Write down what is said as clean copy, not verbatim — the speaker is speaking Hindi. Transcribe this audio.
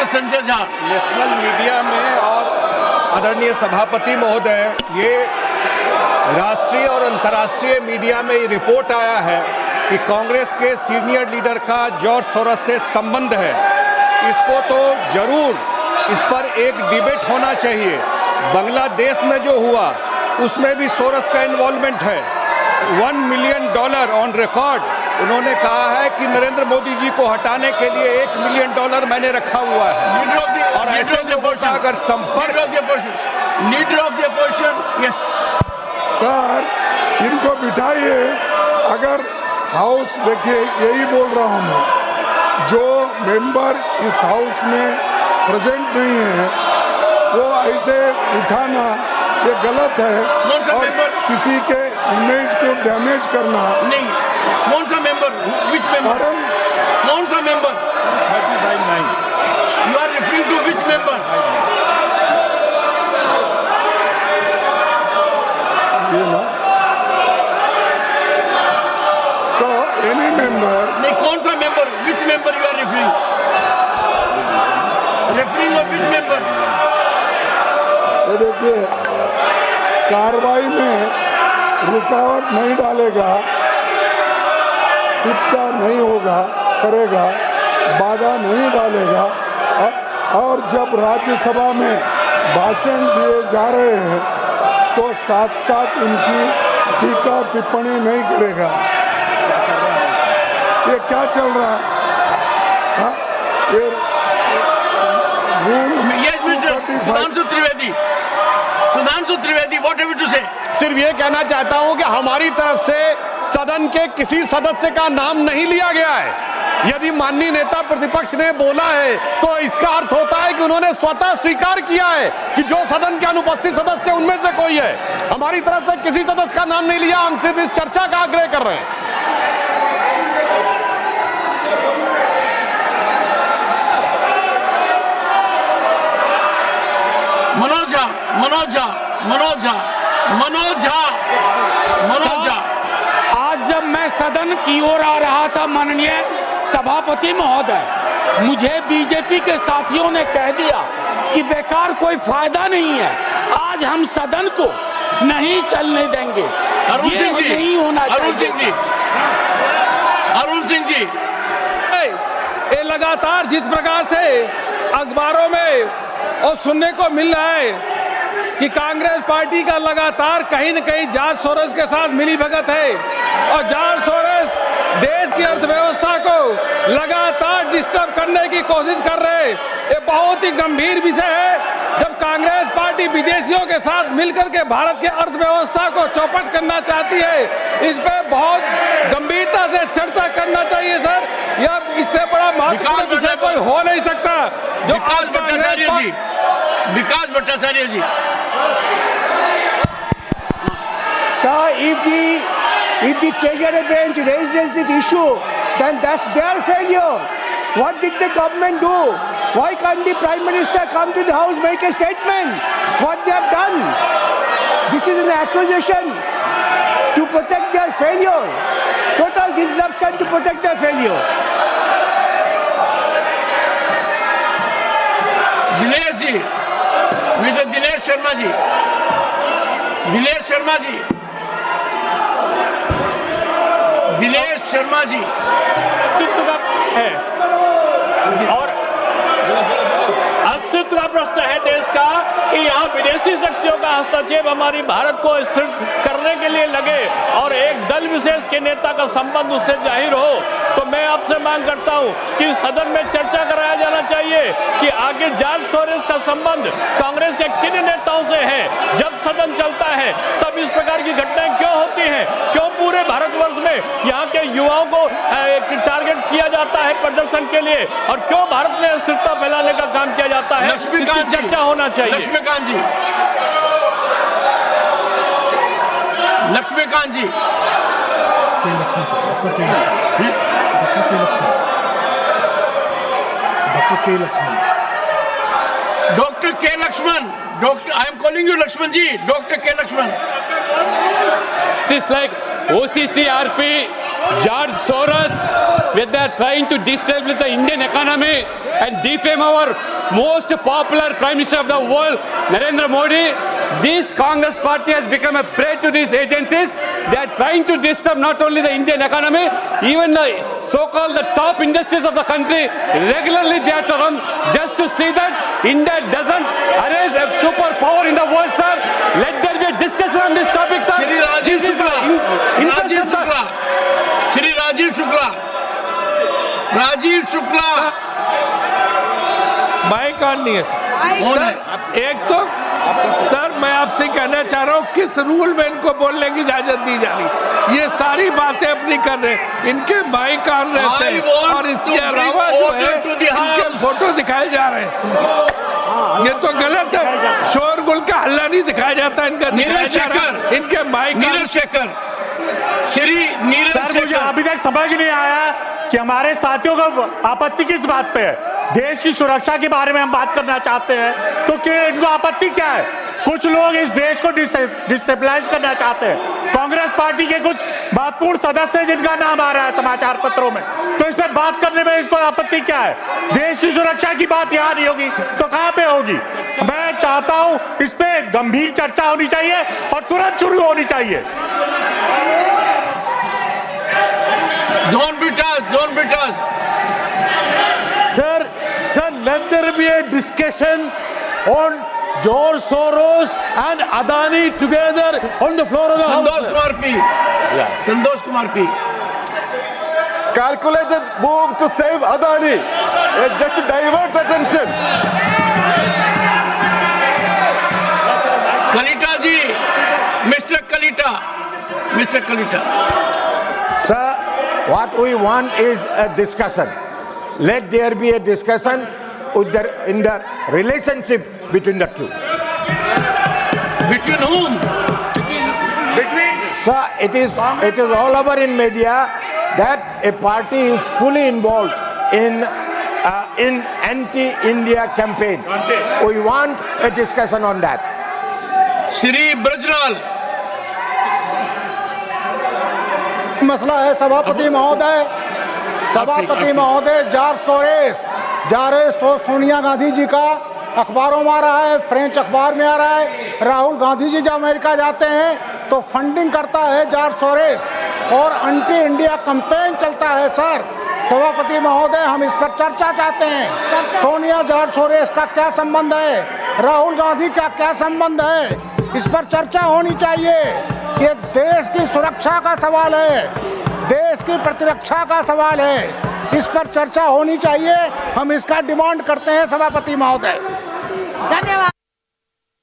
Mister Sanjay Jha. National media में और आदरणीय सभापति महोदय, ये राष्ट्रीय और अंतर्राष्ट्रीय मीडिया में ये रिपोर्ट आया है कि कांग्रेस के सीनियर लीडर का जॉर्ज सोरोस से संबंध है। इसको तो जरूर इस पर एक डिबेट होना चाहिए। बांग्लादेश में जो हुआ उसमें भी सोरोस का इन्वॉल्वमेंट है। $1 मिलियन ऑन रिकॉर्ड उन्होंने कहा है कि नरेंद्र मोदी जी को हटाने के लिए $1 मिलियन मैंने रखा हुआ है। और ऐसे लोगों का अगर संपर्क leader of the opposition, yes sir, इनको बिठाइए। अगर हाउस, देखिए यही बोल रहा हूँ मैं, जो मेंबर इस हाउस में प्रेजेंट नहीं है वो ऐसे उठाना ये गलत है और किसी के इमेज को डैमेज करना नहीं। कौन सा मेंबर? Which member? कौन सा member? 35-9 you are referring to which member? So any member, नहीं, कौन सा मेंबर? Which member you are referring? Referring of which member? तो देखिए, कार्रवाई में रुकावट नहीं डालेगा, सिक्का नहीं होगा, करेगा, बाधा नहीं डालेगा। और जब राज्यसभा में भाषण दिए जा रहे हैं तो साथ साथ उनकी टीका टिप्पणी नहीं करेगा। ये क्या चल रहा है? हाँ? ये Sudhanshu Trivedi, what have you to say? सिर्फ ये कहना चाहता हूं कि हमारी तरफ से सदन के किसी सदस्य का नाम नहीं लिया गया है। यदि माननीय नेता प्रतिपक्ष ने बोला है तो इसका अर्थ होता है कि उन्होंने स्वतः स्वीकार किया है कि जो सदन के अनुपस्थित सदस्य उनमें से कोई है। हमारी तरफ से किसी सदस्य का नाम नहीं लिया, हम सिर्फ इस चर्चा का आग्रह कर रहे हैं। मनोज झा। आज जब मैं सदन की ओर आ रहा था, माननीय सभापति महोदय, मुझे बीजेपी के साथियों ने कह दिया कि बेकार कोई फायदा नहीं है, आज हम सदन को नहीं चलने देंगे। ये नहीं होना चाहिए। अरुण सिंह जी, ये लगातार जिस प्रकार से अखबारों में और सुनने को मिल रहा है कि कांग्रेस पार्टी का लगातार कहीं न कहीं जॉर्ज सोरोस के साथ मिलीभगत है और जॉर्ज सोरोस देश की अर्थव्यवस्था को लगातार डिस्टर्ब करने की कोशिश कर रहे हैं। ये बहुत ही गंभीर विषय है। जब कांग्रेस पार्टी विदेशियों के साथ मिलकर के भारत की अर्थव्यवस्था को चौपट करना चाहती है, इस पे बहुत गंभीरता से चर्चा करना चाहिए सर। यह इससे बड़ा महत्वपूर्ण विषय कोई हो नहीं सकता। जो विकास भट्टाचार्य जी, Sir, if the Treasury bench raises this issue, then that's their failure. What did the government do? Why can't the Prime Minister come to the House, make a statement? What they have done? This is an accusation to protect their failure. Total disruption to protect their failure. Dinesh ji, mister Dinesh Sharma ji, Dinesh Sharma ji, अस्तित्व का है और अस्तित्व का प्रश्न है देश का कि यहाँ विदेशी शक्तियों का हस्तक्षेप हमारी भारत को स्थिर करने के लिए लगे और एक दल विशेष के नेता का संबंध उससे जाहिर हो, तो मैं आपसे मांग करता हूं कि सदन में चर्चा कराया जाना चाहिए कि आगे जॉर्ज सोरोस का संबंध कांग्रेस के किन नेताओं से है। जब सदन चलता है तब इस प्रकार की घटनाएं क्यों होती हैं? क्यों पूरे भारतवर्ष में यहाँ के युवाओं को टारगेट किया जाता है प्रदर्शन के लिए और क्यों भारत में अस्थिरता फैलाने का काम किया जाता है? इसकी चर्चा होना चाहिए। Laxmikant ji, doctor K Laxman, I am calling you Laxman ji, doctor K Laxman. Just like OCCRP George Soros, where they are trying to destabilize the Indian economy and defame our most popular Prime Minister of the world, Narendra Modi. This Congress party has become a prey to these agencies. They are trying to disturb not only the Indian economy, even the so-called the top industries of the country. Regularly they are to run just to see that India doesn't arise a superpower in the world, sir. Let there be a discussion on this topic, sir. Shri Rajiv This is the Shukla, Rajiv Shukla, Shri Rajiv Shukla, Rajiv Shukla, mike on नहीं है सर। एक तो सर मैं आपसे कहना चाह रहा हूँ किस रूल में इनको बोलने की इजाजत दी जा रही, ये सारी बातें अपनी कर रहे हैं, इनके माइक ऑन रहते हैं और इसके अलावा जो है इनके फोटो दिखाए जा रहे हैं, ये तो गलत है। शोरगुल का हल्ला नहीं दिखाया जाता, इनका दिखाया जा रहा है, इनके माइक। नीरज शेखर, श्री नीरज सर मुझे शेखर, अभी तक समझ नहीं आया कि हमारे साथियों को आपत्ति किस बात पे है। देश की सुरक्षा के बारे में हम बात करना चाहते हैं तो क्या इनको आपत्ति क्या है? कुछ लोग इस देश को डिस्टेबलाइज करना चाहते हैं। कांग्रेस पार्टी के कुछ महत्वपूर्ण सदस्य हैं जिनका नाम आ रहा है समाचार पत्रों में, तो इस पर बात करने में इसको आपत्ति क्या है? देश की सुरक्षा की बात यहाँ नहीं होगी तो कहाँ पे होगी? मैं चाहता हूँ इस पे गंभीर चर्चा होनी चाहिए और तुरंत शुरू होनी चाहिए। John Bitas, Sir, let there be a discussion on George Soros and Adani together on the floor of the House. Santosh Kumar P. Calculated move to save Adani, just to divert attention. Kalita ji, Mr. Kalita. Sir, what we want is a discussion. Let there be a discussion in the relationship between the two. Between whom? Sir, it is all over in media that a party is fully involved in anti-India campaign. We want a discussion on that. Shri Brajlal. मसला है सभापति महोदय जॉर्ज सोनिया गांधी जी का अखबारों में आ रहा है, फ्रेंच अखबार में आ रहा है। राहुल गांधी जी जब अमेरिका जाते हैं तो फंडिंग करता है जॉर्ज सोरेस और एंटी इंडिया कैंपेन चलता है। सर सभापति महोदय, हम इस पर चर्चा चाहते हैं। सोनिया जॉर्ज सोरेस का क्या संबंध है, राहुल गांधी का क्या संबंध है, इस पर चर्चा होनी चाहिए। ये देश की सुरक्षा का सवाल है, देश की प्रतिरक्षा का सवाल है, इस पर चर्चा होनी चाहिए। हम इसका डिमांड करते हैं सभापति महोदय।